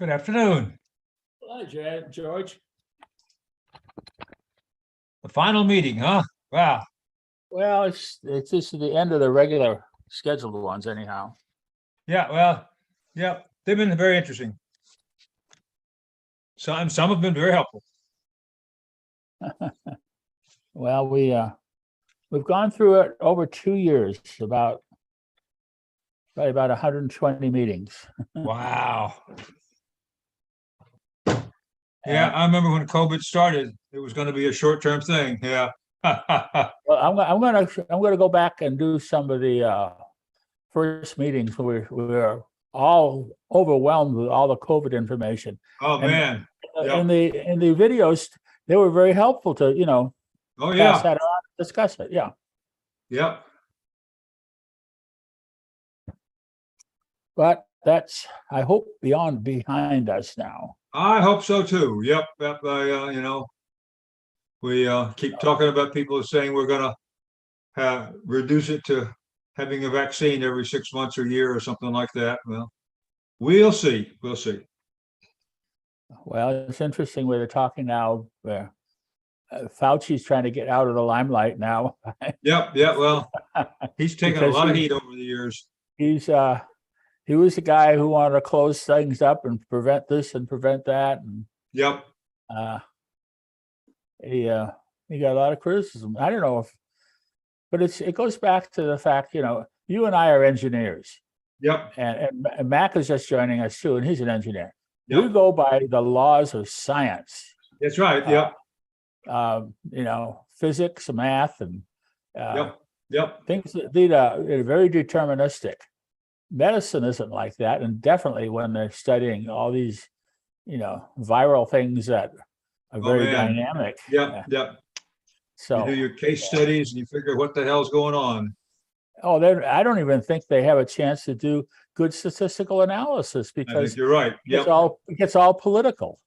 Good afternoon. Hi, George. The final meeting, huh? Wow. Well, it's just the end of the regular scheduled ones anyhow. Yeah, well, yeah, they've been very interesting. Some have been very helpful. Well, we've gone through it over 2 years, probably about 120 meetings. Wow. Yeah, And, I remember when COVID started, it was going to be a short-term thing. Yeah. well, I'm gonna go back and do some of the first meetings where we're all overwhelmed with all the COVID information. Oh, And man. in Yep. the videos, they were very helpful to Oh, pass yeah. that on, discuss it. Yeah, Yep. but that's, I hope, behind us now. I hope so too. Yep. Yep. We keep talking about people saying we're going to reduce it to having a vaccine every 6 months or a year or something like that. Well, we'll see. We'll see. Well, it's interesting where they're talking now. Fauci's trying to get out of the limelight now. Yep. Yeah. Well, he's taken a Because lot of heat over the years. he was the guy who wanted to close things up and prevent this and prevent that, and Yep. he got a lot of criticism. I don't know but it goes back to the fact, you and I are engineers, Yep. and Mac is just joining us too, and he's an engineer. We Yep. go by the laws of science. That's right. Yep. Physics, math, and Yep. Yep. things that are very deterministic. Medicine isn't like that, and definitely when they're studying all these, viral things that are very man. dynamic. Yep. Yep. So You do your case studies and you figure what the hell's going on. I don't even think they have a chance to do good statistical analysis I because think you're right. Yep. it gets all political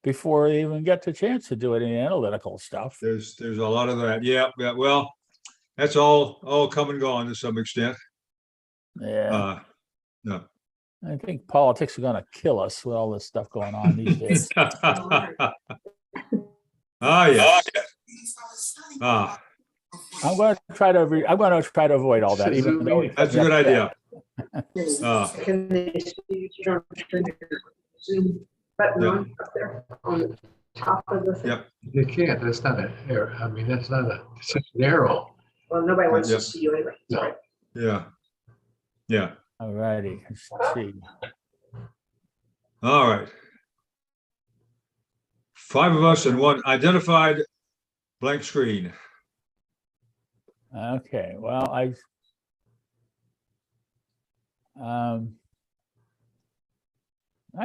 before they even get the chance to do any analytical stuff. There's a lot of that. Yeah. Yeah. Well, that's all come and gone to some extent. Yeah. No. I think politics are going to kill us with all this stuff going on these days. Yes. I'm going to try to avoid all that. Even though That's a good idea. Can they see you don't turn your Zoom button on up there on the top of the thing? Yep. You can't, that's not an error. I mean, that's not it's just an arrow. Well, nobody wants Yep. to see you anyway. No. Sorry. Yeah. Yeah. All righty. Let's see. All right. 5 of us and one identified blank screen. Okay. Well, I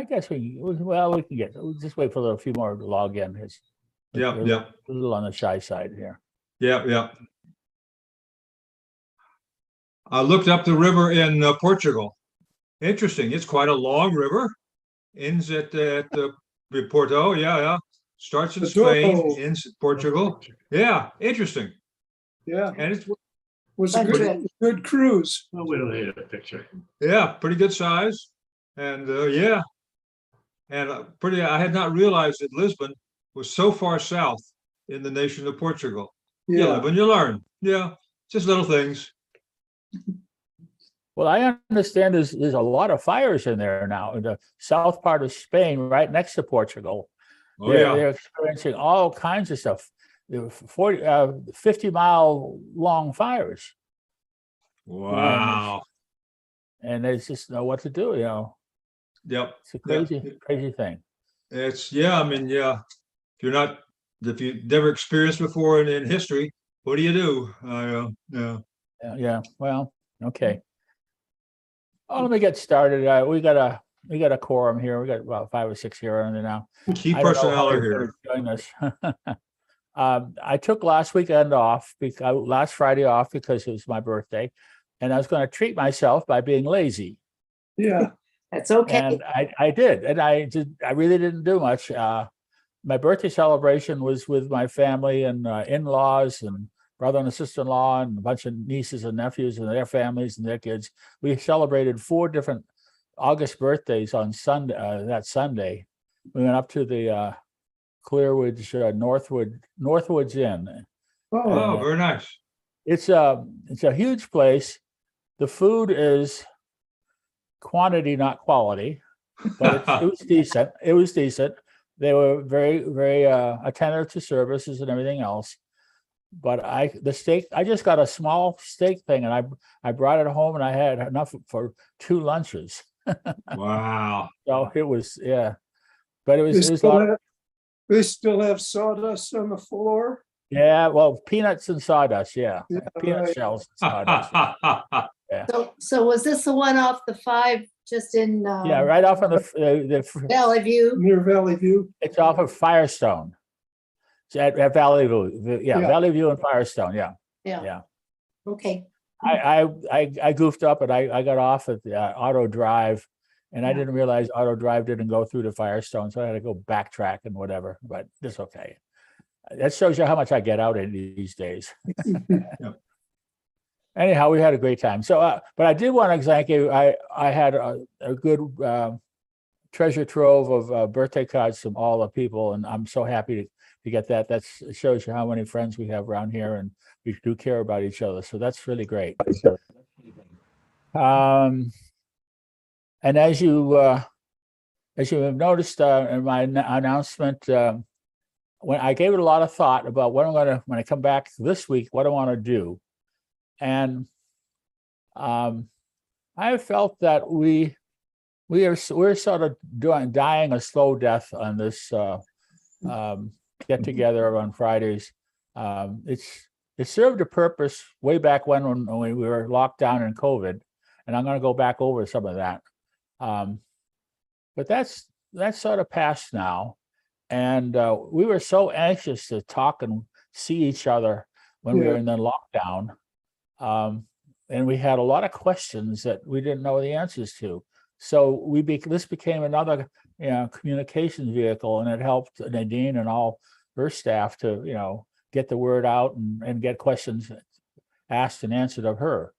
guess we can we'll just wait for a few more to log in. Yep. We're Yep. a little on the shy side here. Yep. Yep. I looked up the river in Portugal. Interesting. It's quite a long river. Ends at Porto. Yeah. Yeah. Starts in Spain, ends in Portugal. Yeah. Interesting. Yeah, And it's was a good cruise. Well, we don't need a picture. yeah, pretty good size. And yeah. And I had not realized that Lisbon was so far south in the nation of Portugal. You Yeah, live and you learn. Yeah. Just little things. Well, I understand there's a lot of fires in there now in the south part of Spain, right next to Portugal. Oh, yeah. They're experiencing all kinds of stuff. 50-mile long fires. Wow. And they just know what to do, Yep. It's a crazy thing. It's I mean, yeah. If you've never experienced before in history, what do you do? Yeah. Yeah. Well, okay. Oh, let me get started. We got a quorum here. We got about 5 or 6 here under now. Key I don't know personnel how are they're here. gonna join us. I took last weekend off, last Friday off because it was my birthday, and I was going to treat myself by being lazy. yeah. That's okay. And I did, and I really didn't do much. My birthday celebration was with my family and in-laws and brother and sister-in-law and a bunch of nieces and nephews and their families and their kids. We celebrated 4 different August birthdays on Sunday, that Sunday. We went up to the Clearwoods, Northwoods Inn. Oh, Oh, very nice. It's a huge place. The food is quantity, not quality, but it was decent. It was decent. They were very, very attentive to services and everything else. But the steak, I just got a small steak thing, and I brought it home, and I had enough for 2 lunches. Wow. So it was, yeah. But it they was a still lot. have, they still have sawdust on the floor? Yeah, well, peanuts and sawdust, yeah. Yeah, Peanut right. shells and sawdust. So was this the one off the 5 just in? Yeah, right off on the Valley View? Near Valley View? it's off of Firestone. It's at Valley View, yeah, Yeah. Valley View and Firestone, yeah. Yeah. Okay. I goofed up and I got off at the Auto Drive, and I Yeah. didn't realize Auto Drive didn't go through to Firestone, so I had to go backtrack and whatever, but it's okay. That shows you how much I get out in these days. Anyhow, we had a great time. So, but I did want to thank you. I had a good treasure trove of birthday cards from all the people, and I'm so happy to get that. That shows you how many friends we have around here, and we do care about each other. So that's really great. And as you have noticed in my announcement, when I gave it a lot of thought about what I'm going to, when I come back this week, what I want to do. And I felt that we're sort of dying a slow death on this get together on Fridays. It served a purpose way back when we were locked down in COVID, and I'm going to go back over some of that. But that's sort of past now, and we were so anxious to talk and see each other when we were in the lockdown. And we had a lot to that we didn't know the answers to. So this became another, communications vehicle, and it helped Nadine and all her staff to, get the word out and get questions asked and answered of her.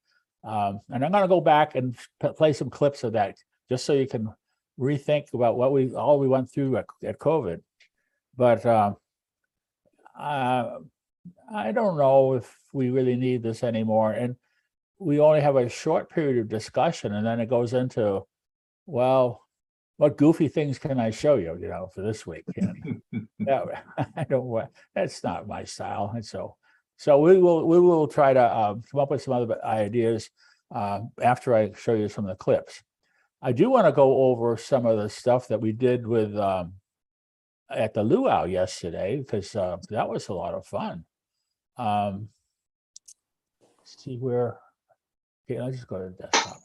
And I'm going to go back and play some clips of that, just so you can rethink about what we went through at COVID. But I don't know if we really need this anymore. And we only have a short period of discussion, and then it goes into, well, what goofy things can I show you, for this week? And I don't. That's not my style, and so we will try to come up with some other ideas after I show you some of the clips. I do want to go over some of the stuff that we did with at the luau yesterday, because that was a lot of fun. See where. Okay, let's just go to the desktop.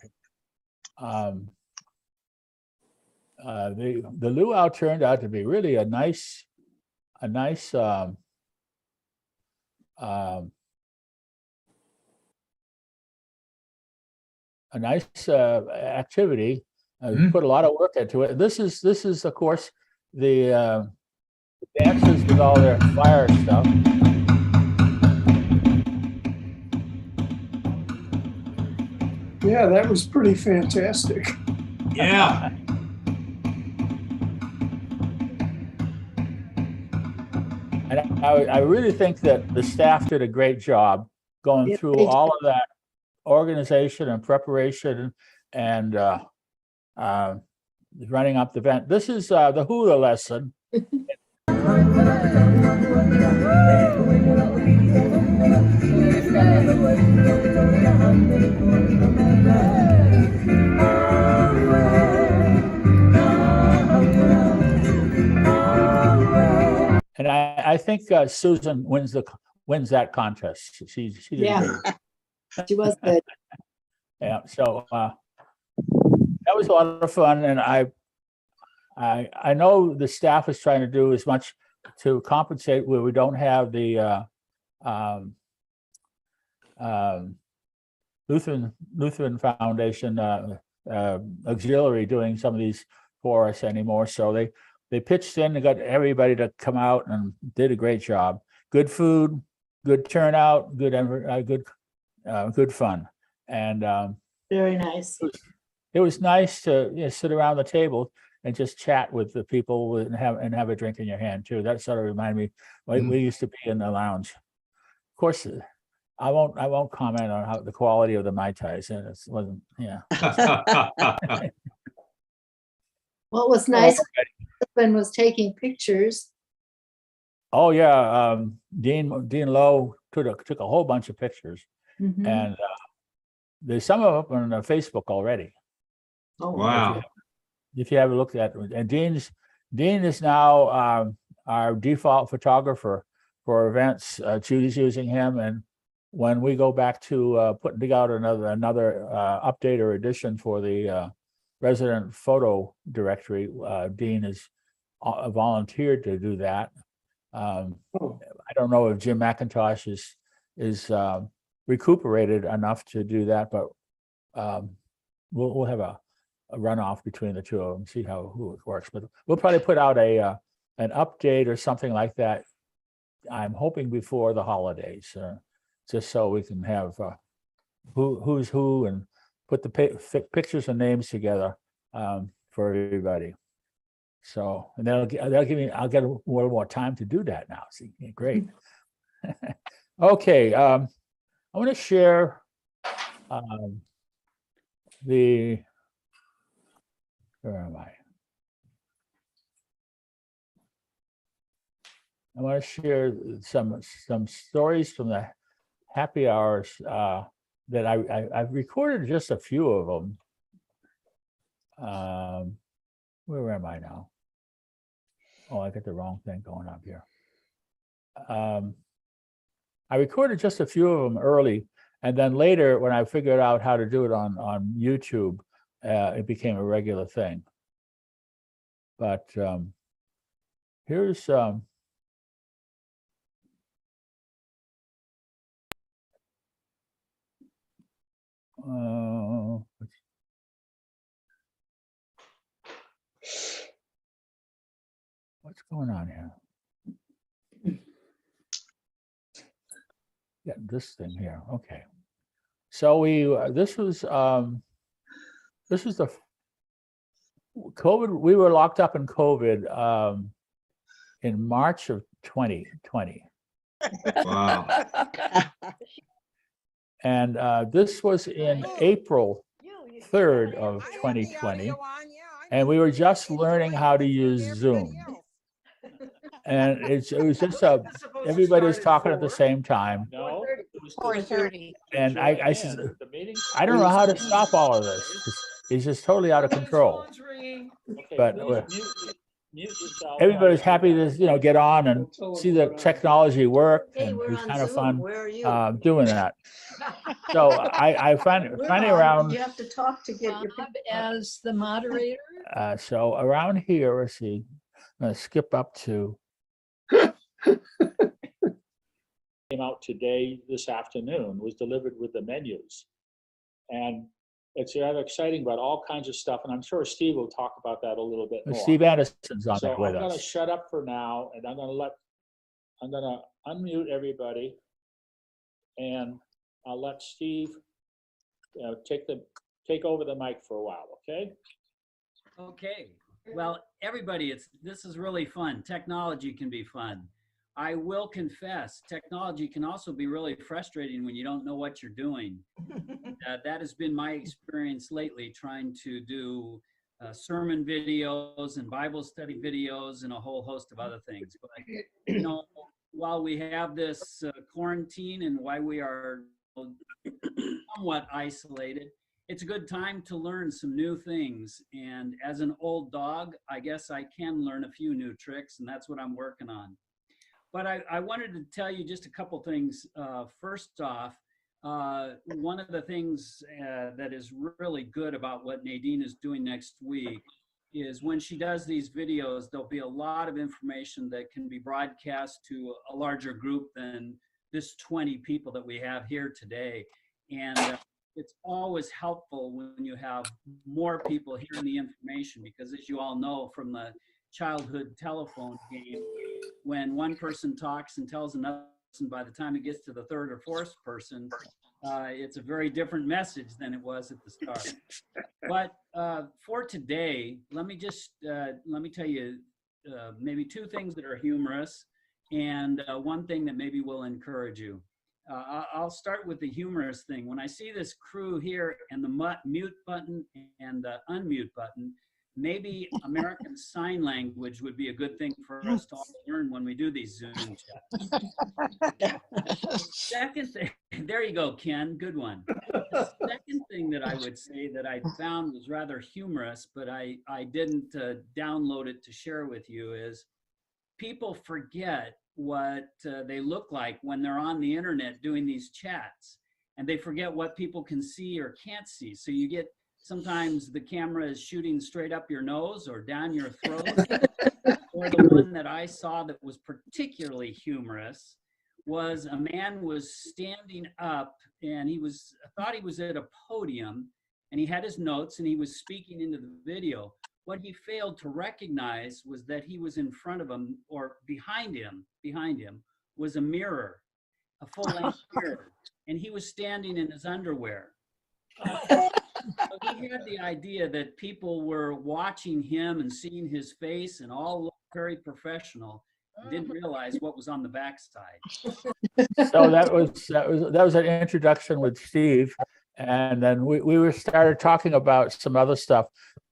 The luau turned out to be really a nice activity. Put a lot of work into it. This is of course the dancers with all their fire stuff. Yeah, that was pretty fantastic. Yeah. And I really think that the staff did a great job going Yeah, through they all of that organization and preparation and running up the event. This is the hula lesson. And I think Susan wins that contest. She did Yeah. good. She was good. Yeah, so that was a lot of fun, and I know the staff is trying to do as much to compensate where we don't have the Lutheran Foundation auxiliary doing some of these for us anymore. So they pitched in and got everybody to come out and did a great job. Good food, good turnout, good fun, and Very nice. it was nice to sit around the table and just chat with the people and have a drink in your hand too. That sort of reminded me, like we used to be in the lounge. Of course, I won't comment on how the quality of the Mai Tais. It wasn't, yeah. What was nice, husband was taking pictures. Oh yeah, Dean Lowe took a whole bunch of pictures, Mhm. and there's some of them on Facebook already. Oh, Wow. If you have a look at it. And Dean is now our default photographer for events. Judy's using him, and when we go back to putting together another update or edition for the resident photo directory, Dean has volunteered to do that. I don't know if Jim McIntosh is recuperated enough to do that, but we'll have a runoff between the two of them, see who it works. But we'll probably put out an update or something like that. I'm hoping before the holidays, just so we can have who's who and put the pictures and names together for everybody. So, and I'll get a little more time to do that now. See, great. Okay, I want to share where am I? I want to share some stories from the happy hours that I've recorded just a few of them. Where am I now? Oh, I got the wrong thing going up here. I recorded just a few of them early, and then later when I figured out how to do it on YouTube, it became a regular thing. But here's what's going on here? Yeah, this thing here. Okay. So this was the COVID. We were locked up in COVID in March of 2020. Wow. And this was in April 3rd of 2020. And we were just learning how to use Zoom. And it was just everybody was talking at the same time. No, it was 4:30. And I said, I don't know how to stop all of this. It's just totally out of control. But everybody's happy to get on and see the technology work, Hey, and we're it was on kind of Zoom. fun Where are you? doing that. So I finally We're on. around. You have to talk to get your. Bob as the moderator. So around here, let's see. I'm gonna skip up to. Came out today, this afternoon, was delivered with the menus, and it's rather exciting about all kinds of stuff. And I'm sure Steve will talk about that a little bit more. Steve Anderson's on there with us. I'm going to shut up for now, and I'm going to unmute everybody, and I'll let Steve take over the mic for a while. Okay. Okay. Well, everybody, this is really fun. Technology can be fun. I will confess, technology can also be really frustrating when you don't know what you're doing. That has been my experience lately, trying to do sermon videos and Bible study videos and a whole host of other things. But, while we have this quarantine and why we are somewhat isolated, it's a good time to learn some new things. And as an old dog, I guess I can learn a few new tricks, and that's what I'm working on. But I wanted to tell you just a couple things. First off, one of the things that is really good about what Nadine is doing next week is when she does these videos, there'll be a lot of information that can be broadcast to a larger group than this 20 people that we have here today. And it's always helpful when you have more people hearing the information, because as you all know from the childhood telephone game, when one person talks and tells another person, by the time it gets to the third or fourth person, It's a very different message than it was at the start. But for today, let me tell you maybe two things that are humorous and one thing that maybe will encourage you. I'll start with the humorous thing. When I see this crew here and the mute button and the unmute button, maybe American Sign Language would be a good thing for us to all learn when we do these Zoom chats. Second thing, there you go, Ken, good one. The second thing that I would say that I found was rather humorous, but I didn't download it to share with you is people forget what they look like when they're on the internet doing these chats, and they forget what people can see or can't see. So you get, sometimes the camera is shooting straight up your nose or down your throat. Or the one that I saw that was particularly humorous was a man was standing up and thought he was at a podium and he had his notes and he was speaking into the video. What he failed to recognize was that he was in front of him, or behind him was a mirror, a full-length mirror, and he was standing in his underwear. So he had the idea that people were watching him and seeing his face and all looked very professional, and didn't realize what was on the backside. So that was an introduction with Steve, and then we started talking about some other stuff.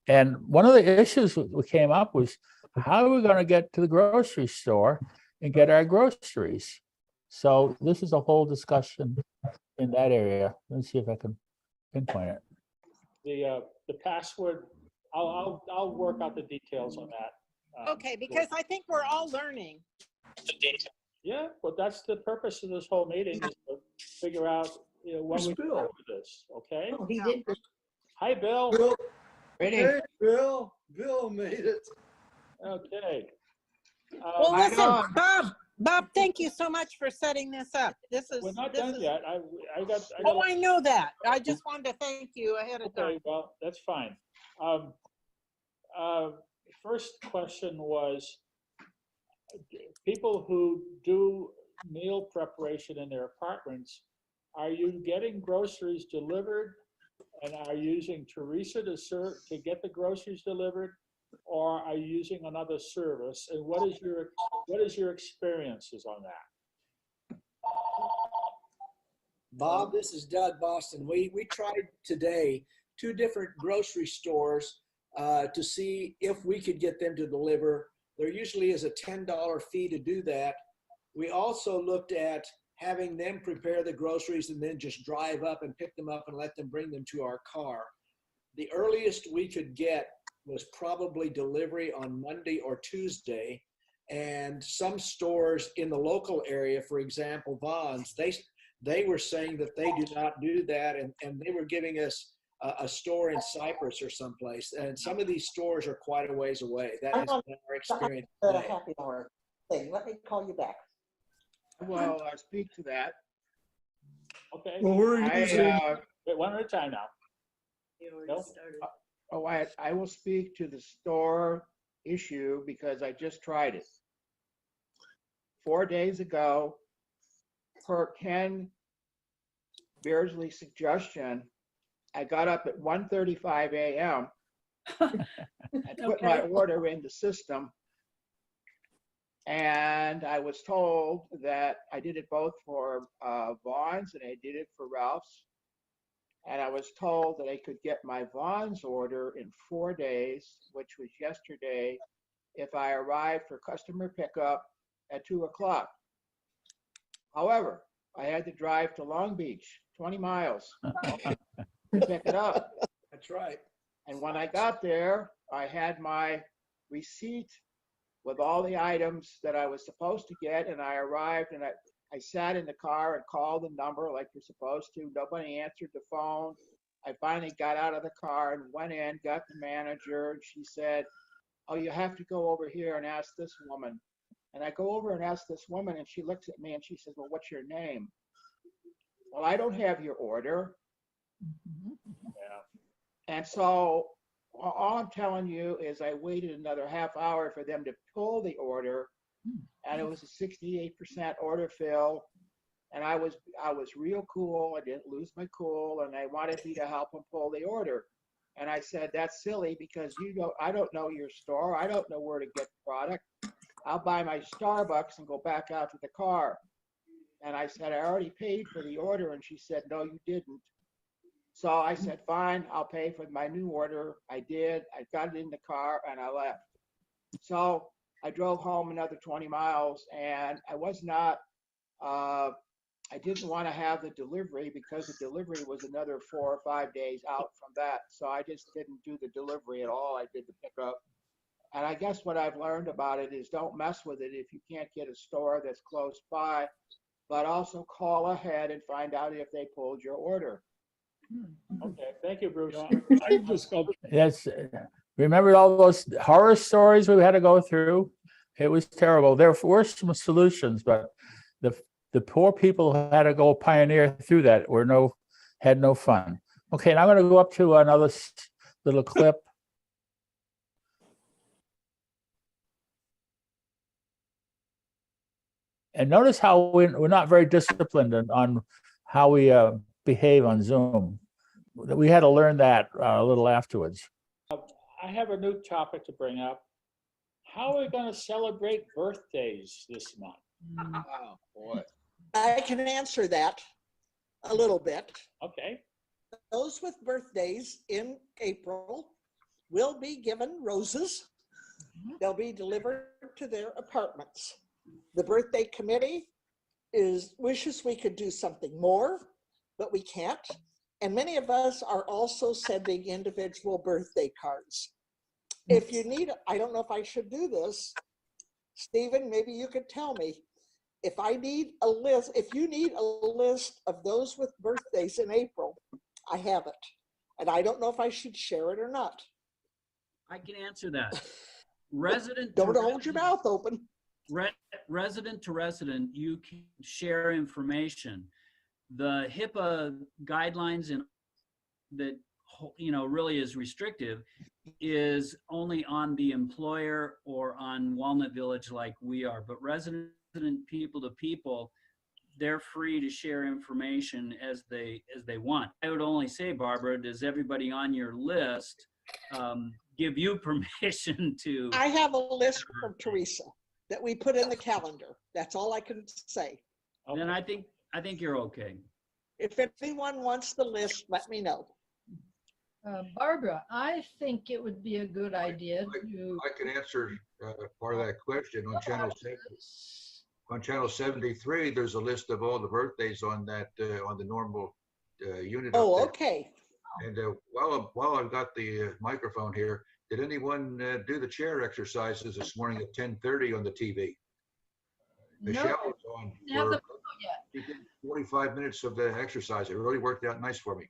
And one of the issues we came up was, how are we going to get to the grocery store and get our groceries? So this is a whole discussion in that area. Let's see if I can pinpoint it. The password, I'll work out the details on that. Okay, because I think we're all learning. Yeah, well, that's the purpose of this whole meeting, is to figure out, what we do with this, okay? Oh, he did. Hi, Bill. Bill, hey, Bill made it. Okay. Well, listen, Bob, thank you so much for setting this up. We're not done yet. I got. Oh, I know that. I just wanted to thank you ahead of time. Okay, well, that's fine. First question was, people who do meal preparation in their apartments, are you getting groceries delivered and are you using Teresa to get the groceries delivered, or are you using another service? And what is your experiences on that? Bob, this is Doug Boston. We tried today 2 different grocery stores to see if we could get them to deliver. There usually is a $10 fee to do that. We also looked at having them prepare the groceries and then just drive up and pick them up and let them bring them to our car. The earliest we could get was probably delivery on Monday or Tuesday. And some stores in the local area, for example, Vons, they were saying that they do not do that. And they were giving us a store in Cyprus or someplace. And some of these stores are quite a ways away. That has been our experience today. Happy hour thing. Let me call you back. Well, I'll speak to that. Okay. Well, we're using. Wait, one at a time now. Nope. Oh, I will speak to the store issue because I just tried it. 4 days ago, per Ken Beardsley's suggestion, I got up at 1:35 a.m. and put my order in the system. And I was told that I did it both for Vons and I did it for Ralph's. And I was told that I could get my Vons order in 4 days, which was yesterday, if I arrived for customer pickup at 2 o'clock. However, I had to drive to Long Beach, 20 miles, to pick it up. That's right. And when I got there, I had my receipt with all the items that I was supposed to get, and I arrived and I sat in the car and called the number like you're supposed to. Nobody answered the phone. I finally got out of the car and went in, got the manager, and she said, "Oh, you have to go over here and ask this woman." And I go over and ask this woman, and she looks at me and she says, "Well, what's your name?" "Well, I don't have your order." Yeah. And so all I'm telling you is I waited another half hour for them to pull the order, and it was a 68% order fill. And I was real cool. I didn't lose my cool, and they wanted me to help them pull the order. And I said, that's silly because I don't know your store. I don't know where to get the product. I'll buy my Starbucks and go back out to the car. And I said, I already paid for the order. And she said, no, you didn't. So I said, fine, I'll pay for my new order. I did. I got it in the car and I left. So I drove home another 20 miles and I was not, I didn't want to have the delivery because the delivery was another 4 or 5 days out from that. So I just didn't do the delivery at all. I did the pickup. And I guess what I've learned about it is don't mess with it if you can't get a store that's close by, but also call ahead and find out if they pulled your order. Okay, thank you, Bruce. I just got Yes. Remember all those horror stories we had to go through? It was terrible. There were some solutions, but the poor people who had to go pioneer through that had no fun. Okay, now I'm going to go up to another little clip. And notice how we're not very disciplined on how we behave on Zoom. We had to learn that a little afterwards. I have a new topic to bring up. How are we going to celebrate birthdays this month? Oh, boy. I can answer that a little bit. Okay. Those with birthdays in April will be given roses. They'll be delivered to their apartments. The birthday committee wishes we could do something more, but we can't. And many of us are also sending individual birthday cards. If you need, I don't know if I should do this, Stephen, maybe you could tell me. If I need a list, if you need a list of those with birthdays in April, I have it. And I don't know if I should share it or not. I can answer that. Resident. Don't hold your mouth open. Resident to resident, you can share information. The HIPAA guidelines and that really is restrictive is only on the employer or on Walnut Village like we are, but resident people to people, they're free to share information as they want. I would only say, Barbara, does everybody on your list give you permission to? I have a list from Teresa that we put in the calendar. That's all I can say. Then I think you're okay. If anyone wants the list, let me know. Barbara, I think it would be a good idea to. I can answer part of that question on channel 7. On channel 73, there's a list of all the birthdays on that on the normal unit. Oh, okay. And while I've got the microphone here, did anyone do the chair exercises this morning at 10:30 on the TV? Michelle was on. She did 45 minutes of the exercise. It really worked out nice for me.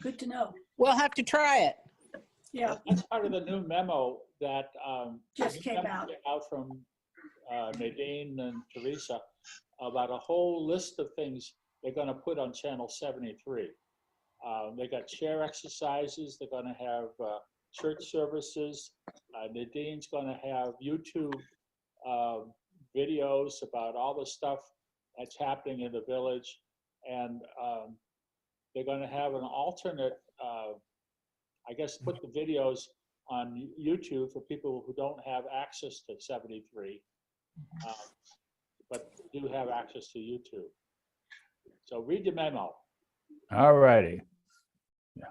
Good to know. We'll have to try it. Yeah, that's part of the new memo that Just came out from Nadine and Teresa about a whole list of things they're going to put on channel 73. They got chair exercises. They're going to have church services. Nadine's going to have YouTube videos about all the stuff that's happening in the village, and they're going to have an alternate, I guess, put the videos on YouTube for people who don't have access to 73, but do have access to YouTube. So read the memo. All righty. Yeah.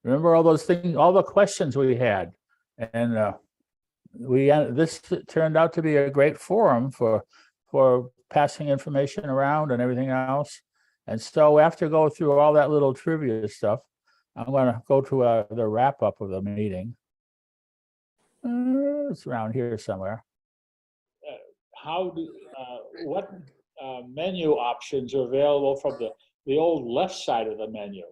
Remember all those things, all the questions we had, and this turned out to be a great forum for passing information around and everything else. And so after go through all that little trivia stuff, I'm going to go to the wrap up of the meeting. It's around here somewhere. What menu options are available from the old left side of the menu?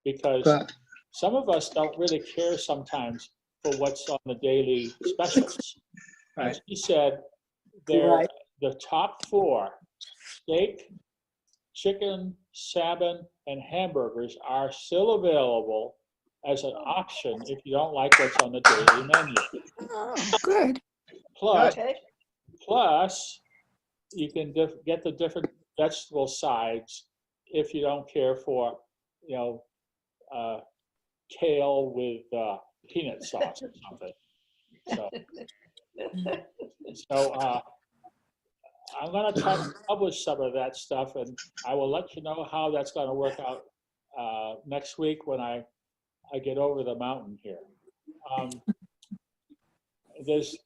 Because some of us don't really care sometimes for what's on the daily specials. As he said, the top 4, steak, chicken, salmon, and hamburgers are still available as an option if you don't like what's on the daily menu. Oh, good. Plus, you can get the different vegetable sides if you don't care for, kale with peanut sauce or something. So I'm going to try to publish some of that stuff, and I will let you know how that's going to work out next week when I get over the mountain here. There's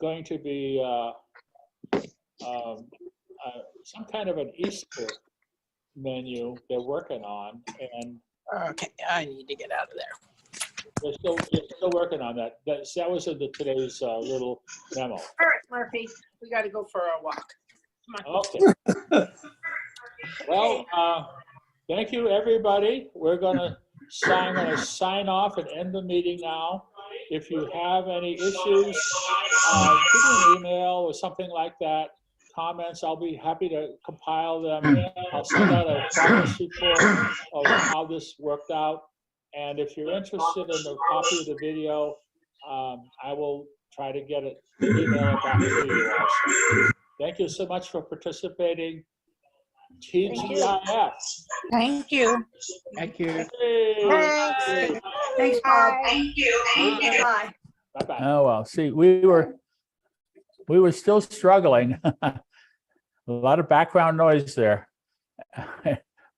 going to be some kind of an Easter menu they're working on, and Okay, I need to get out of there. they're still working on that. That was in today's little memo. All right, Murphy, we got to go for a walk. Come on. Okay. Well, thank you, everybody. We're going to sign off and end the meeting now. If you have any issues, give me an email or something like that. Comments, I'll be happy to compile them. I'll send out a progress report of how this worked out. And if you're interested in the copy of the video, I will try to get it, email it back to you also. Thank you so much for participating. TGIF. Thank you. Thank you. Hey. Thanks, Bob. Thank you. Bye. Bye-bye. Oh, well, see, we were still struggling. A lot of background noise there.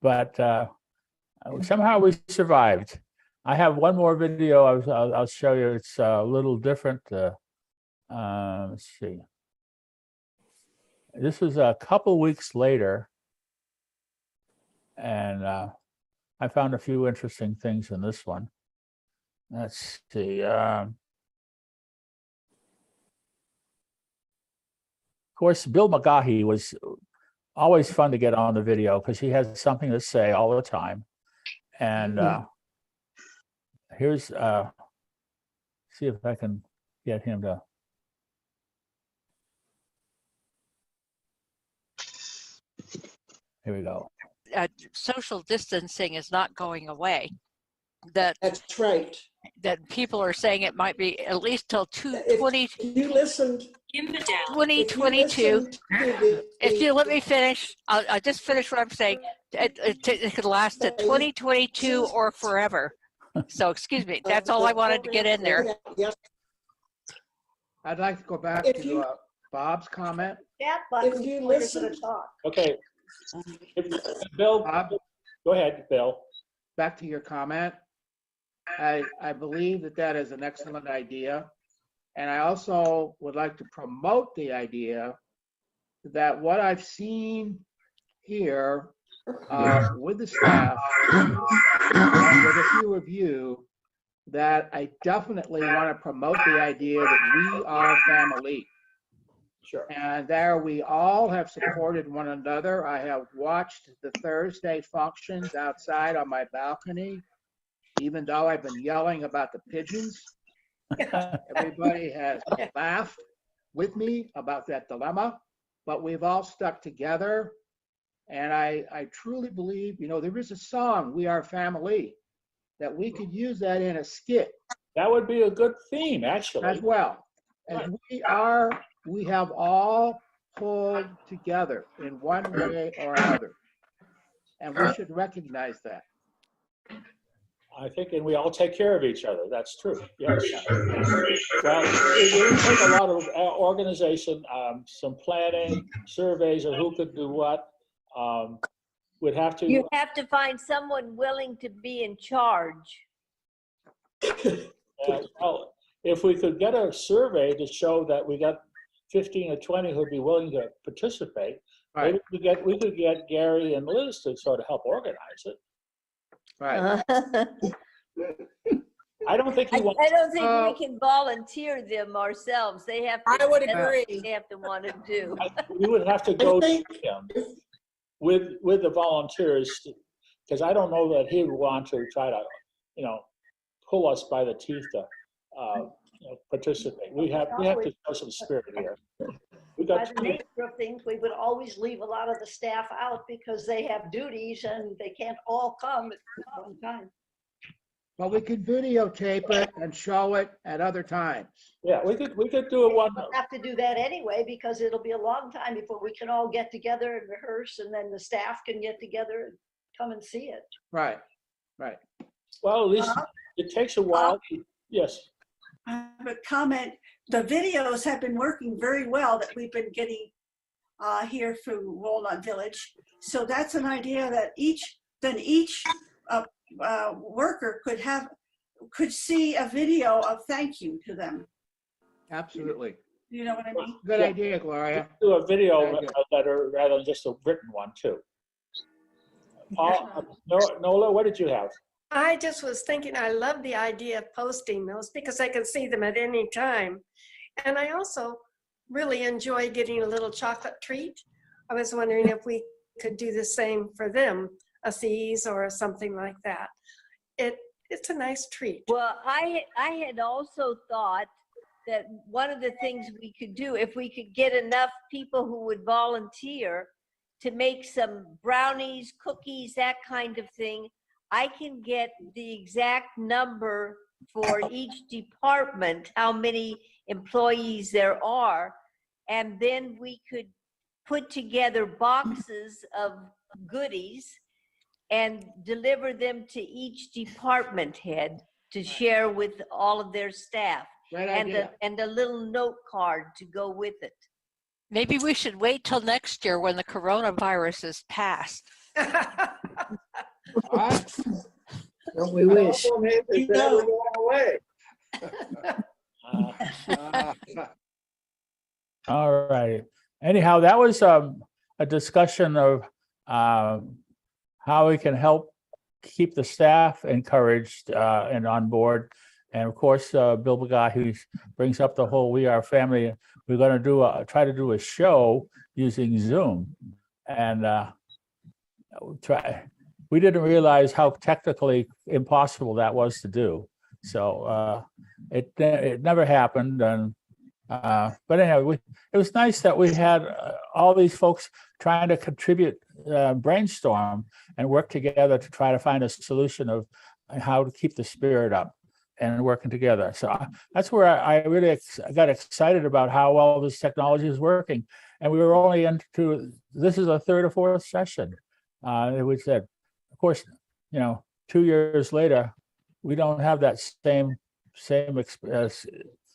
But somehow we survived. I have one more video I'll show you. It's a little different. Let's see. This was a couple weeks later, and I found a few interesting things in this one. Let's see. Of course, Bill McGahee was always fun to get on the video because he has something to say all the time. And here's, see if I can get him to. Here we go. Social distancing is not going away. That's right. That people are saying it might be at least till You listened. 2022. If you let me finish, I'll just finish what I'm saying. It could last to 2022 or forever. So excuse me, that's all I wanted to get in there. I'd like to go back to Bob's comment. That button. If you where listen- you're gonna talk. Okay. Bill, Bob, go ahead, Bill. back to your comment. I believe that is an excellent idea. And I also would like to promote the idea that what I've seen here with the staff, and with a few of you, that I definitely want to promote the idea that we are family. Sure. And there we all have supported one another. I have watched the Thursday functions outside on my balcony, even though I've been yelling about the pigeons. Everybody has laughed with me about that dilemma, but we've all stuck together. And I truly believe, there is a song, We Are Family, that we could use that in a skit. That would be a good theme, actually. As well. As we have all pulled together in one way or another. And we should recognize that. I think, and we all take care of each other. That's true. Yes. Well, it would take a lot of organization, some planning, surveys of who could do what. Would have to. You have to find someone willing to be in charge. Well, if we could get a survey to show that we got 15 or 20 who'd be willing to participate, maybe we could get Gary and Liz to sort of help organize it. Right. I don't think I don't think we can volunteer them ourselves. They have to. I would that's what agree. They have to want to do. We would have to go to him with the volunteers, because I don't know that he would want to try to, pull us by the teeth to participate. We have to show some spirit here. We By got the nature of things, we would always leave a lot of the staff out because they have duties and they can't all come at one time. But we could videotape it and show it at other times. Yeah, we could do one. We'll have to do that anyway, because it'll be a long time before we can all get together and rehearse, and then the staff can get together and come and see it. Right, right. Well, at least it takes a while. Yes. I have a comment. The videos have been working very well that we've been getting here through Walnut Village. So that's an idea that each worker could see a video of thank you to them. Absolutely. You know what I mean? Good idea, Gloria. Do a video letter rather than just a written one too. Nola, what did you have? I just was thinking, I love the idea of posting those because I can see them at any time. And I also really enjoy getting a little chocolate treat. I was wondering if we could do the same for them, a C's or something like that. It's a nice treat. Well, I had also thought that one of the things we could do, if we could get enough people who would volunteer to make some brownies, cookies, that kind of thing, I can get the exact number for each department, how many employees there are, and then we could put together boxes of goodies and deliver them to each department head to share with all of their staff. Great and idea. a little note card to go with it. Maybe we should wait till next year when the coronavirus is past. Don't we wish? You know. All right. Anyhow, that was a discussion of how we can help keep the staff encouraged and on board. And of course, Bill Begay, who brings up the whole We Are Family. We're going to try to do a show using Zoom, and we didn't realize how technically impossible that was to do. So it never happened. And but anyway, it was nice that we had all these folks trying to contribute, brainstorm, and work together to try to find a solution of how to keep the spirit up and working together. So that's where I really got excited about how well this technology is working. And we were only into, this is a third or fourth session. We said, of course, 2 years later, we don't have that same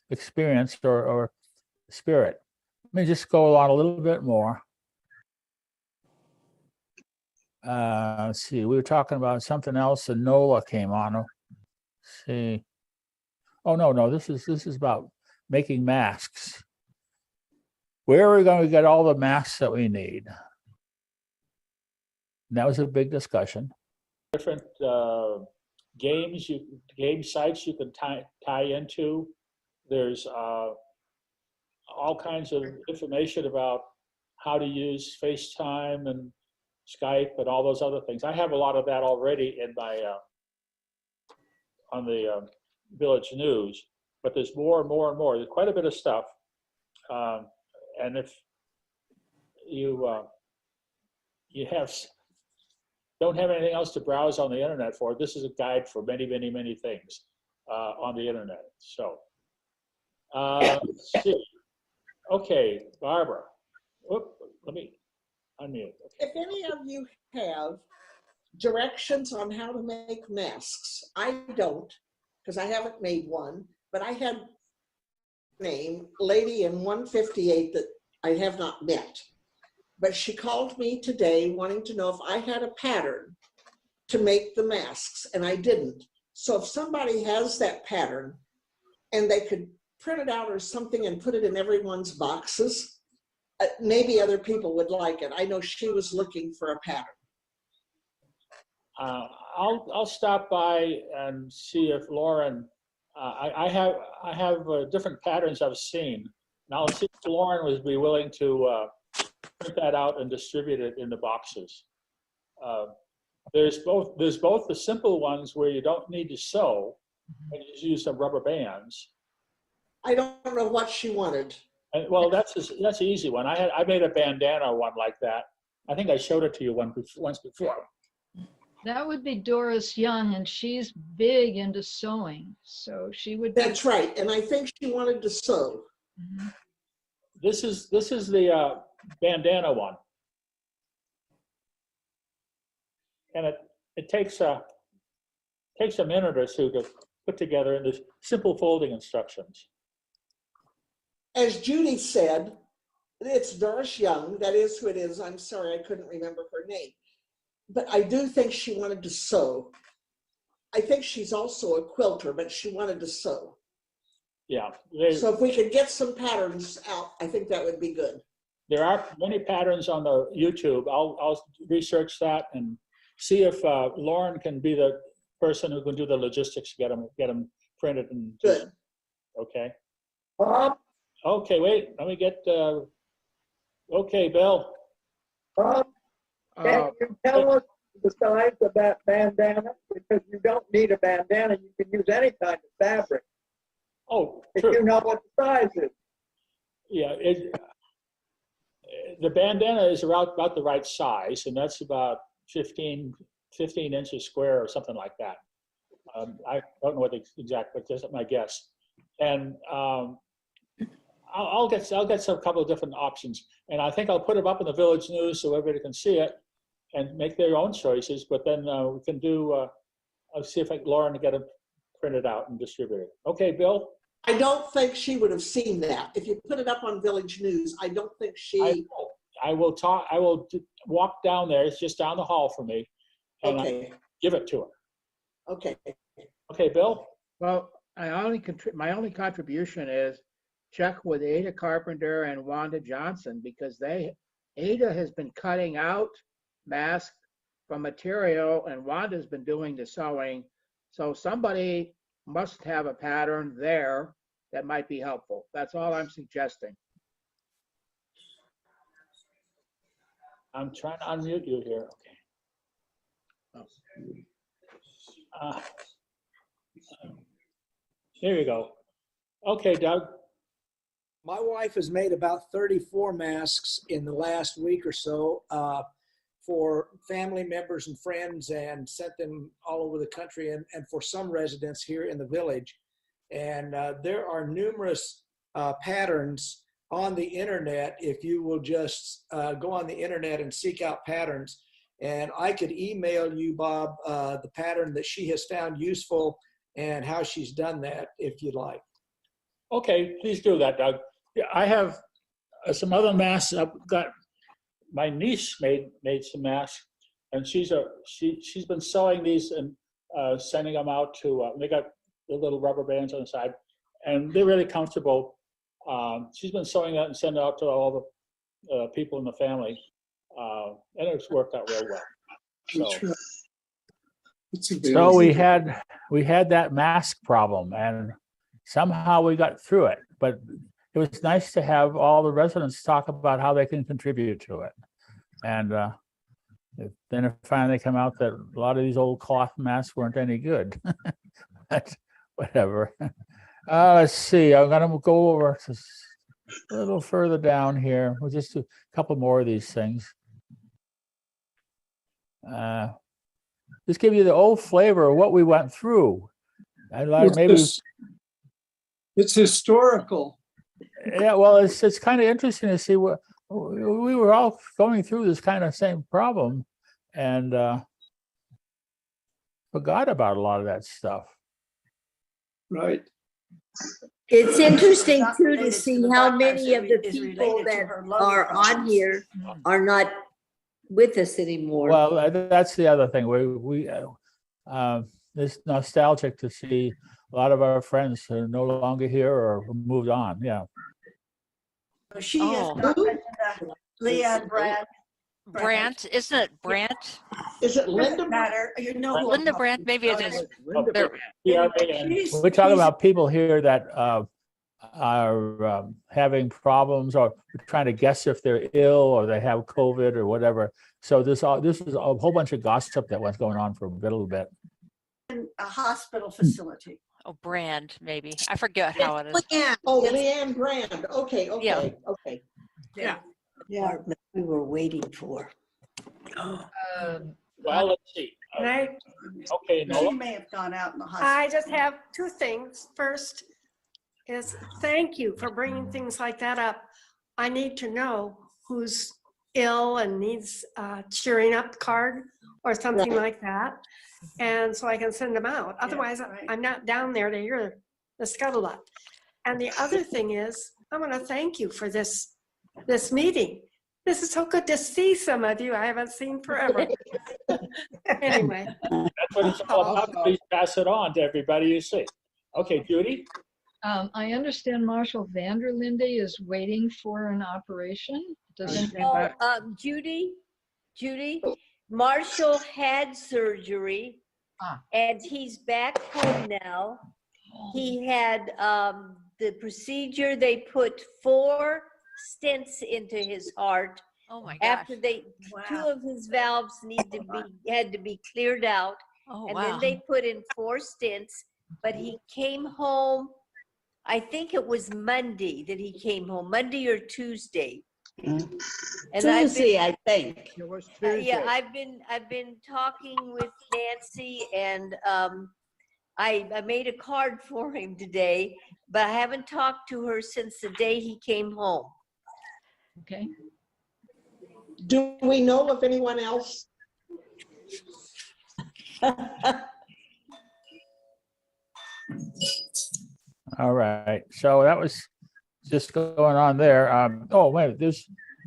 experience or spirit. Let me just go on a little bit more. Let's see, we were talking about something else and Nola came on. Let's see. Oh, no, this is about making masks. Where are we going to get all the masks that we need? And that was a big discussion. Different game sites you can tie into. There's all kinds of information about how to use FaceTime and Skype and all those other things. I have a lot of that already in my on the Village News, but there's more and more and more. There's quite a bit of stuff, and if you don't have anything else to browse on the internet for, this is a guide for many, many, many things on the internet. So let's see. Okay, Barbara. Whoop, let me unmute. If any of you have directions on how to make masks, I don't, because I haven't made one, but I had a lady in 158 that I have not met. But she called me today wanting to know if I had a pattern to make the masks, and I didn't. So if somebody has that pattern and they could print it out or something and put it in everyone's boxes, maybe other people would like it. I know she was looking for a pattern. I'll stop by and see if Lauren. I have different patterns I've seen. And I'll see if Lauren would be willing to print that out and distribute it in the boxes. There's both the simple ones where you don't need to sew and you just use some rubber bands. I don't know what she wanted. And, well, that's an easy one. I made a bandana one like that. I think I showed it to you once before. That would be Doris Young, and she's big into sewing, so she would. That's right, and I think she wanted to sew. This is the bandana one. And it takes a minute or two to put together in this simple folding instructions. As Judy said, it's Doris Young. That is who it is. I'm sorry, I couldn't remember her name. But I do think she wanted to sew. I think she's also a quilter, but she wanted to sew. Yeah. So if we could get some patterns out, I think that would be good. There are many patterns on the YouTube. I'll research that and see if Lauren can be the person who can do the logistics, get them printed and good. Okay. Okay, wait. Let me get. Okay, Bill. Can you tell us the size of that bandana? Because you don't need a bandana. You can use any kind of fabric. Oh, if true. you know what the size is. Yeah, the bandana is about the right size, and that's about 15 inches square or something like that. I don't know what the exact, but that's my guess. And I'll get some couple of different options, and I think I'll put them up in the Village News so everybody can see it and make their own choices. But then we can do. I'll see if I can Lauren to get them printed out and distributed. Okay, Bill. I don't think she would have seen that. If you put it up on Village News, I don't think she. I will talk. I will walk down there. It's just down the hall for me, and Okay. I'll give it to her. Okay. Okay, Bill. Well, my only contribution is check with Ada Carpenter and Wanda Johnson, because Ada has been cutting out masks from material and Wanda's been doing the sewing. So somebody must have a pattern there that might be helpful. That's all I'm suggesting. I'm trying to unmute you here. Okay. Here you go. Okay, Doug. My wife has made about 34 masks in the last week or so for family members and friends, and sent them all over the country and for some residents here in the village. And there are numerous patterns on the internet if you will just go on the internet and seek out patterns. And I could email you, Bob, the pattern that she has found useful and how she's done that if you'd like. Okay, please do that, Doug. Yeah, I have some other masks. I've got my niece made some masks, and she's been sewing these and sending them out to. They got the little rubber bands on the side, and they're really comfortable. She's been sewing that and sending it out to all the people in the family, and it's worked out real well. So we had that mask problem, and somehow we got through it. But it was nice to have all the residents talk about how they can contribute to it. And then it finally came out that a lot of these old cloth masks weren't any good. But whatever. Let's see. I'm going to go over to a little further down here. We'll just do a couple more of these things. Just give you the old flavor of what we went through. I like maybe it's historical. Yeah, well, it's kind of interesting to see what we were all going through this kind of same problem, and forgot about a lot of that stuff. Right. It's interesting too to see how many of the people that are on here are not with us anymore. Well, that's the other thing. It's nostalgic to see a lot of our friends are no longer here or moved on. Yeah. She is not Leanne Brandt, isn't it Brandt? Is it Linda? Matter. You know who Linda Brandt, maybe it is. We're talking about people here that are having problems or trying to guess if they're ill or they have COVID or whatever. So this is a whole bunch of gossip that was going on for a little bit. in a hospital facility. Oh, Brand, maybe. I forget how it is. Leanne. Oh, Leanne Brand. Okay, okay, Yeah. okay. Yeah. Yeah, we were waiting for. Well, let's see. And Okay, She Nola. may have gone out in the hospital. I just have two things. First is thank you for bringing things like that up. I need to know who's ill and needs a cheering up card or something like that. And so I can send them out. Otherwise, I'm not down there to hear the scuttlebutt. And the other thing is, I want to thank you for this meeting. This is so good to see some of you I haven't seen forever. Anyway. That's what it's all about. Please pass it on to everybody you see. Okay, Judy? I understand Marshall Vanderlinde is waiting for an operation. Does Judy, Marshall had surgery and he's back home now. He had the procedure. They put 4 stents into his heart. Oh my gosh. After two of his valves had to be cleared out. Oh, and wow. then they put in 4 stents, but he came home, I think it was Monday that he came home, Monday or Tuesday. And Tuesday, I think. It was yeah, Tuesday. I've been talking with Nancy, and I made a card for him today, but I haven't talked to her since the day he came home. Okay. Do we know of anyone else? All right. So that was just going on there. Oh, wait,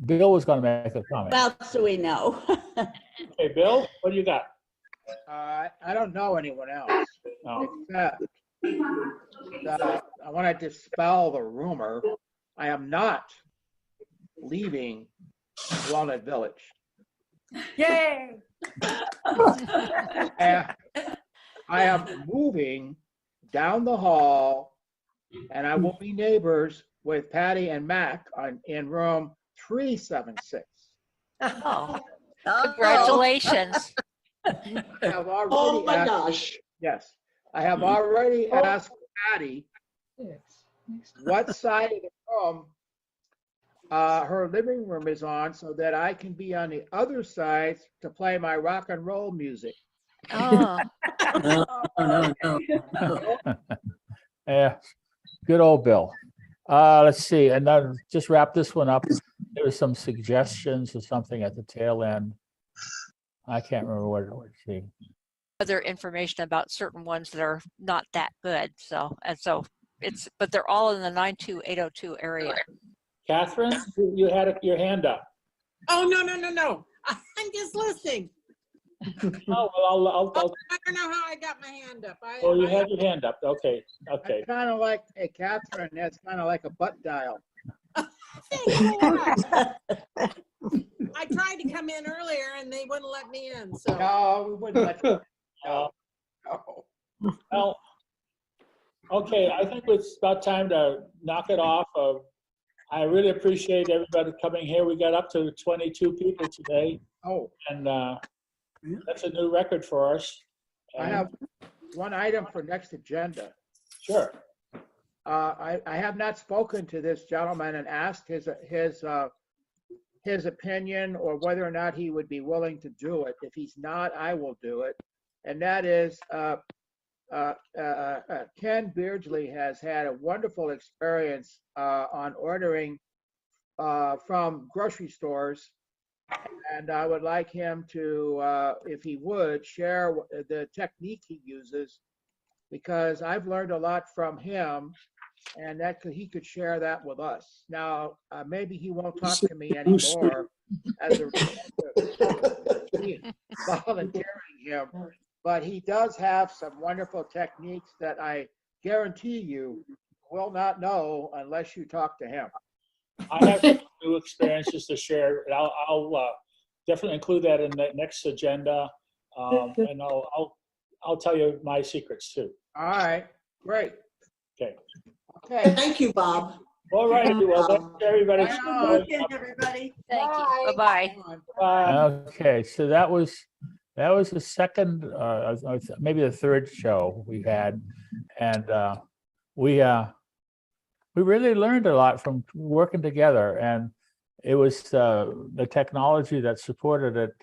Bill was going to make a comment. What else do we know? Okay, Bill, what do you got? I don't know anyone else. No. Except I want to dispel the rumor. I am not leaving Walnut Village. Yay! And I am moving down the hall, and I will be neighbors with Patty and Mac in room 376. Oh, congratulations. I have already Oh my asked- gosh. Yes, I have already asked Patty what side of the room her living room is on, so that I can be on the other side to play my rock and roll music. Oh. Yeah, good old Bill. Let's see, and then just wrap this one up. There was some suggestions or something at the tail end. I can't remember what it was. Other information about certain ones that are not that good. So but they're all in the 92802 area. Catherine, you had your hand up. Oh, no. I'm just listening. Oh, well, I'll I don't know how I got my hand up. oh, you had your hand up. Okay. It's kind of like, hey, Catherine, that's kind of like a butt dial. I tried to come in earlier and they wouldn't let me in, so. No, we wouldn't let you. No. Well, okay, I think it's about time to knock it off. I really appreciate everybody coming here. We got up to 22 people today. Oh. And that's a new record for us. I have one item for next agenda. Sure. I have not spoken to this gentleman and asked his opinion or whether or not he would be willing to do it. If he's not, I will do it. And that is, Ken Beardsley has had a wonderful experience on ordering from grocery stores. And I would like him to, if he would, share the technique he uses, because I've learned a lot from him, and that he could share that with us. Now, maybe he won't talk to me anymore as a result of me volunteering him, but he does have some wonderful techniques that I guarantee you will not know unless you talk to him. I have some new experiences to share, and I'll definitely include that in the next agenda, and I'll tell you my secrets too. All right, great. Okay. Okay. Thank you, Bob. All right. Well, thanks everybody. Good weekend, everybody. Thank you. Bye-bye. Bye. Okay, so that was the second, maybe the third show we had, and we really learned a lot from working together, and it was the technology that supported it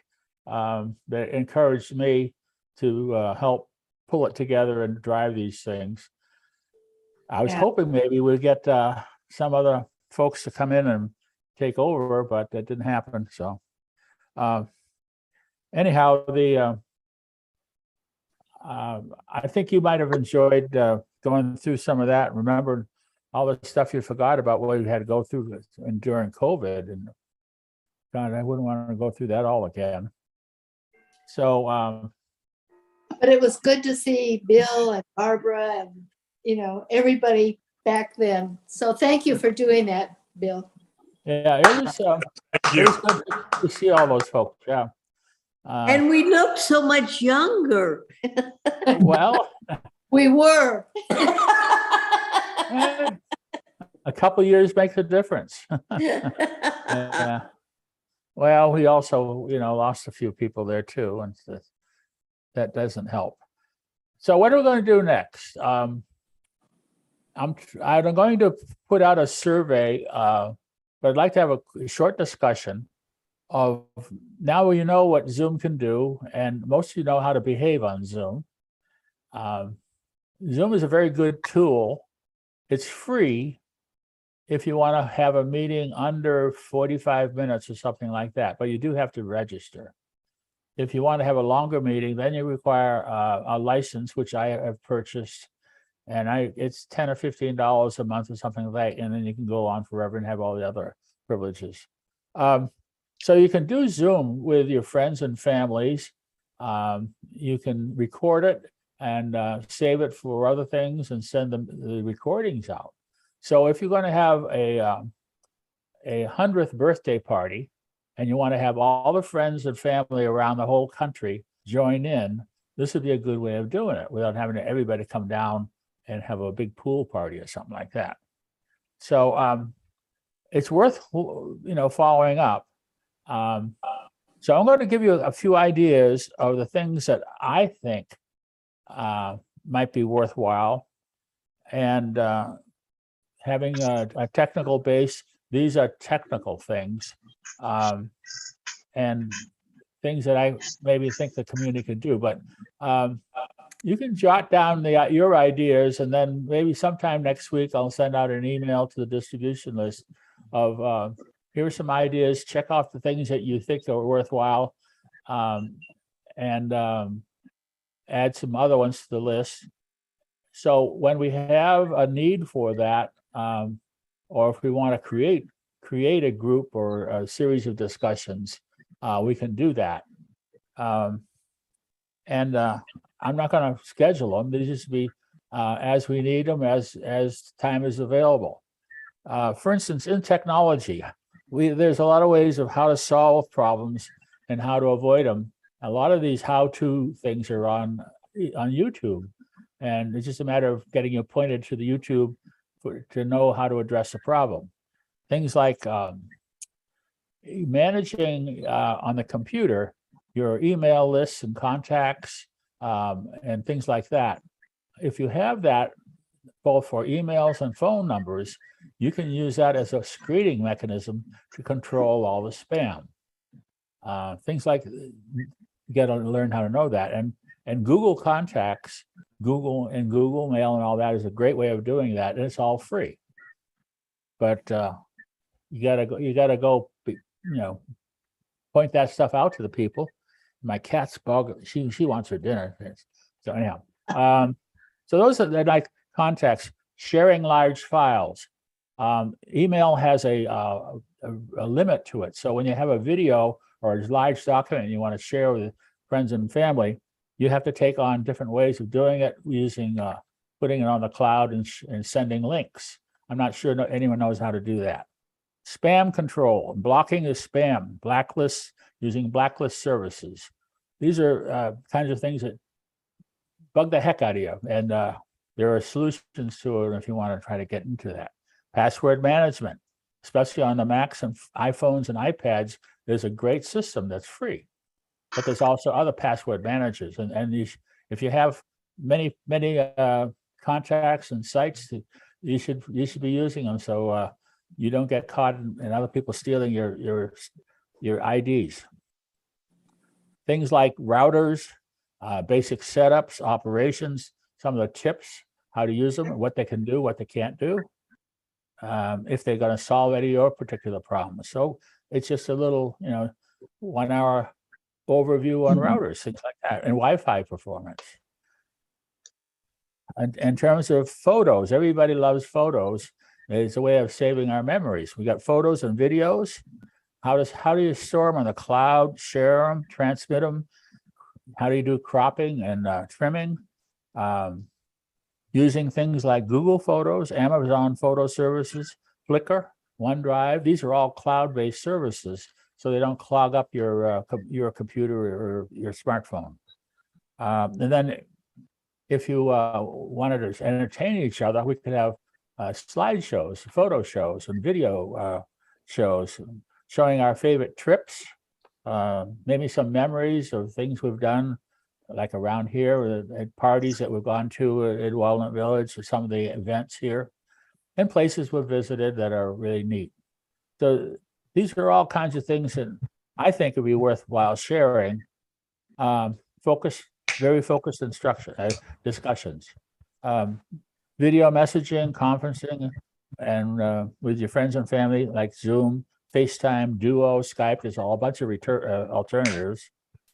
that encouraged me help pull it together and drive these things. I was Yeah. hoping maybe we'd get some other folks to come in and take over, but that didn't happen. So anyhow, I think you might have enjoyed going through some of that. Remember all the stuff you forgot about what you had to go through during COVID, and God, I wouldn't want to go through that all again. So, But it was good to see Bill and Barbara and, you know, everybody back then. So thank you for doing that, Bill. yeah, it was good to see all those folks. Yeah. And we looked so much younger. Well, we were. A couple years makes a difference. Yeah. Well, we also, lost a few people there too, and that doesn't help. So what are we going to do next? I'm going to put out a survey, but I'd like to have a short discussion of, now you know what Zoom can do, and most of you know how to behave on Zoom. Zoom is a very good tool. It's free if you want to have a meeting under 45 minutes or something like that, but you do have to register. If you want to have a longer meeting, then you require a license, which I have purchased, and it's $10 or $15 a month or something like that, and then you can go on forever and have all the other privileges. So you can do Zoom with your friends and families. You can record it and save it for other things and send the recordings out. So if you're going to have a 100th birthday party and you want to have all the friends and family around the whole country join in, this would be a good way of doing it without having everybody come down and have a big pool party or something like that. So it's worth following up. So I'm going to give you a few ideas of the things that I think might be worthwhile, and having a technical base. These are technical things, and things that I maybe think the community could do. But you can jot down your ideas, and then maybe sometime next week I'll send out an email to the distribution list of here are some ideas. Check off the things that you think are worthwhile, and add some other ones to the list. So when we have a need for that, or if we want to create a group or a series of discussions, we can do that. And I'm not going to schedule them. They just be as we need them, as time is available. For instance, in technology, there's a lot of ways of how to solve problems and how to avoid them. A lot of these how-to things are on YouTube, and it's just a matter of getting you pointed to the YouTube to know how to address the problem. Things like managing on the computer your email lists and contacts and things like that. If you have that both for emails and phone numbers, you can use that as a screening mechanism to control all the spam. Things like, you got to learn how to know that. And Google Contacts, Google Mail and all that is a great way of doing that, and it's all free. But you gotta go, point that stuff out to the people. My cat's bug, she wants her dinner. So anyhow, so those are the like contacts. Sharing large files. Email has a limit to it. So when you have a video or a large document you want to share with friends and family, you have to take on different ways of doing it, using putting it on the cloud and sending links. I'm not sure anyone knows how to do that. Spam control, blocking the spam, blacklists, using blacklist services. These are kinds of things that bug the heck out of you, and there are solutions to it if you want to try to get into that. Password management, especially on the Macs and iPhones and iPads, there's a great system that's free. But there's also other password managers, and if you have many contacts and sites, you should be using them so you don't get caught in other people stealing your IDs. Things like routers, basic setups, operations, some of the tips, how to use them, what they can do, what they can't do, if they're going to solve any of your particular problems. So it's just a little, 1 hour overview on routers, things like that, and Wi-Fi performance. And in terms of photos, everybody loves photos. It's a way of saving our memories. We got photos and videos. How do you store them on the cloud, share them, transmit them? How do you do cropping and trimming? Using things like Google Photos, Amazon Photo Services, Flickr, OneDrive. These are all cloud-based services, so they don't clog up your computer or your smartphone. And then if you wanted to entertain each other, we could have slideshows, photo shows, and video shows showing our favorite trips, maybe some memories of things we've done, like around here, at parties that we've gone to at Walnut Village, or some of the events here, and places we've visited that are really neat. So these are all kinds of things that I think would be worthwhile sharing. Very focused discussions. Video messaging, conferencing, and with your friends and family, like Zoom, FaceTime, Duo, Skype. There's a whole bunch of alternatives.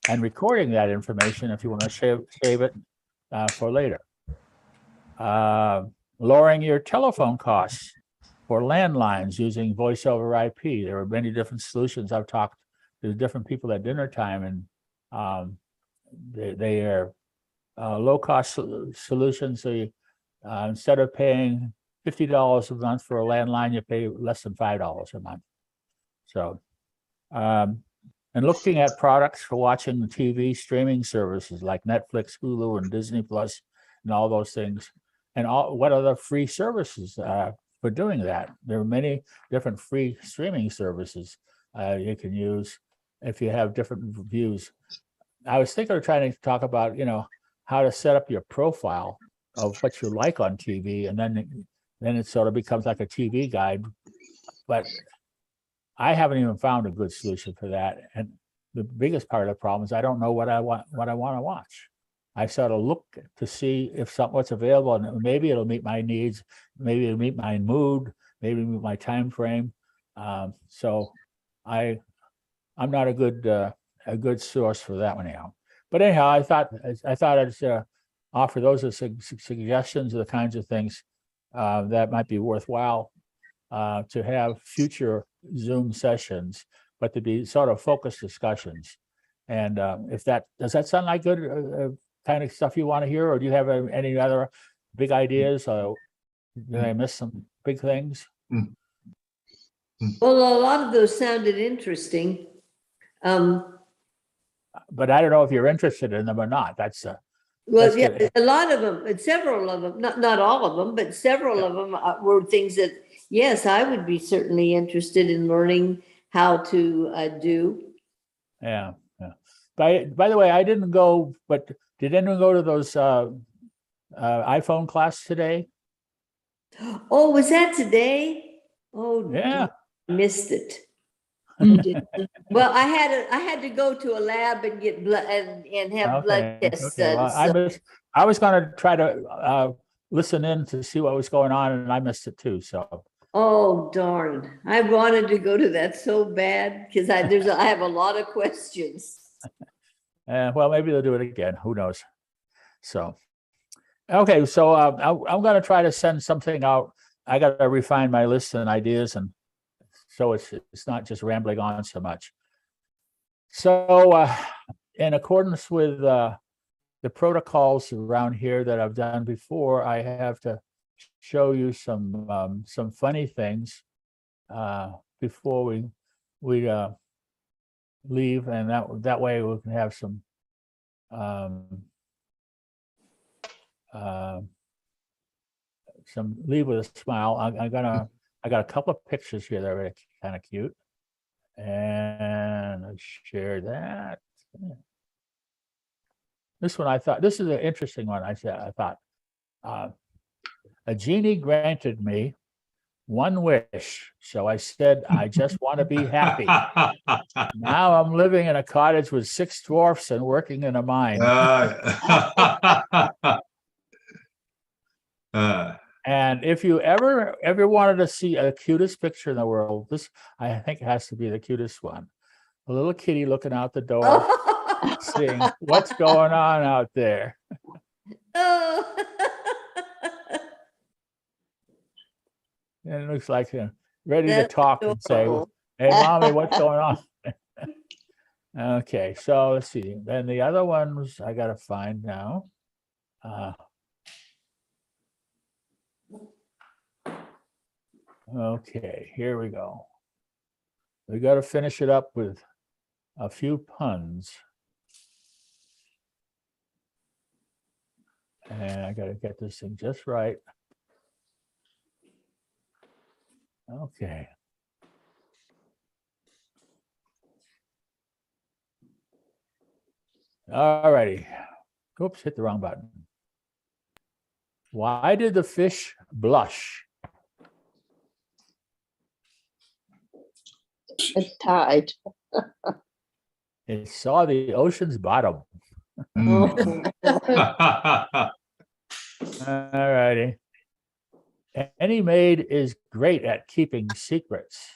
And recording that information if you want to save it for later. Lowering your telephone costs for landlines using voice over IP. There are many different solutions. I've talked to different people at dinner time, and they are low-cost solutions. So you, instead of paying $50 a month for a landline, you pay less than $5 a month. So, and looking at products for watching TV streaming services like Netflix, Hulu, and Disney Plus, and all those things, and what other free services for doing that. There are many different free streaming services you can use if you have different views. I was thinking of trying to talk about, how to set up your profile of what you like on TV, and then it sort of becomes like a TV guide. But I haven't even found a good solution for that. And the biggest part of the problem is I don't know what I want to watch. I sort of look to see if what's available, and maybe it'll meet my needs, maybe it'll meet my mood, maybe meet my time frame. So I'm not a good source for that one anyhow. But anyhow, I thought I'd offer those as suggestions of the kinds of things that might be worthwhile to have future Zoom sessions, but to be sort of focused discussions. And does that sound like good kind of stuff you want to hear, or do you have any other big ideas? Did I miss some big things? Well, a lot of those sounded interesting. But I don't know if you're interested in them or not. A lot of them, and several of them, not all of them, but several of them were things that, yes, I would be certainly interested in learning how to do. Yeah. By the way, I didn't go, but did anyone go to those iPhone class today? Oh, was that today? Oh, yeah. I missed it. Well, I had to go to a lab and get blood and have blood tests. Well, I was going to try to listen in to see what was going on, and I missed it too. So. Oh darn! I wanted to go to that so bad because I have a lot of questions. Well, maybe they'll do it again. Who knows? So, okay. So I'm going to try to send something out. I got to refine my list and ideas, and so it's not just rambling on so much. So in accordance with the protocols around here that I've done before, I have to show you some funny things before we leave, and that way we can have some leave with a smile. I got a couple of pictures here that are kind of cute, and I'll share that. This one this is an interesting one. I thought a genie granted me one wish. So I said, I just want to be happy. Now I'm living in a cottage with 6 dwarfs and working in a mine. And if you ever wanted to see a cutest picture in the world, this I think has to be the cutest one. A little kitty looking out the door, seeing what's going on out there. Oh. And it looks like ready to That's talk and say, adorable. "Hey, mommy, what's going on?" Okay, so let's see. Then the other ones I got to find now. Okay, here we go. We got to finish it up with a few puns. And I got to get this thing just right. Okay. All righty. Oops, hit the wrong button. Why did the fish blush? It's tied. It saw the ocean's bottom. All righty. Any maid is great at keeping secrets.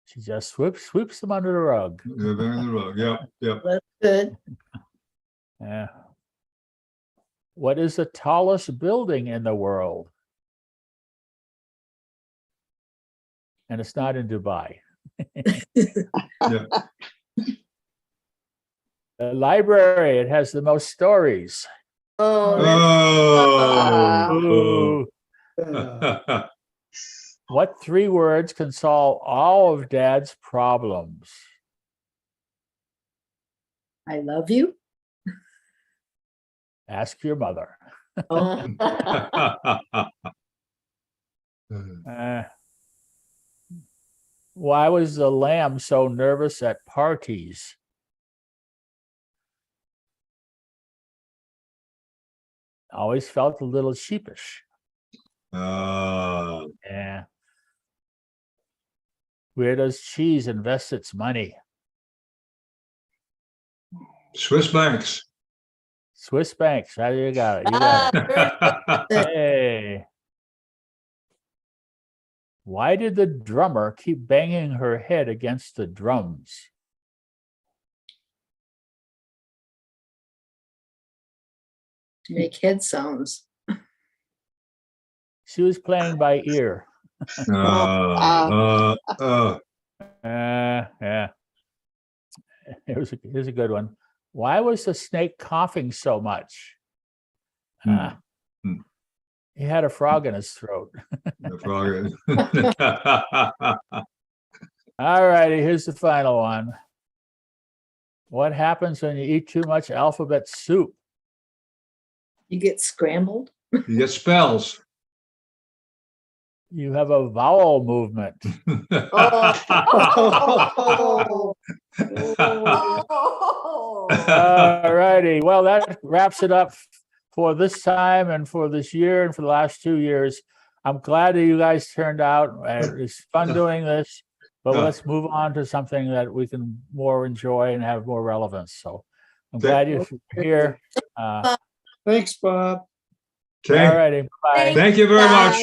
She just sweeps them under the rug. Yeah, they're in the rug. Yep, yep. That's good. Yeah. What is the tallest building in the world? And it's not in Dubai. Yeah. The library, it has the most stories. Oh. Ooh. What 3 words can solve all of Dad's problems? I love you. Ask your mother. Oh. Why was the lamb so nervous at parties? Always felt a little sheepish. Yeah. Where does cheese invest its money? Swiss banks. Swiss banks. How you got it? You got it. Hey. Why did the drummer keep banging her head against the drums? To make head sounds. She was playing by ear. Yeah. Here's a good one. Why was the snake coughing so much? He had a frog in his throat. The frog. All righty, here's the final one. What happens when you eat too much alphabet soup? You get scrambled. You get spells. You have a vowel movement. All righty. Well, that wraps it up for this time and for this year and for the last 2 years. I'm glad that you guys turned out. It's fun doing this, but let's move on to something that we can more enjoy and have more relevance. So I'm glad you're here. Thanks, Bob. Okay. All righty. Bye. Thank you very much.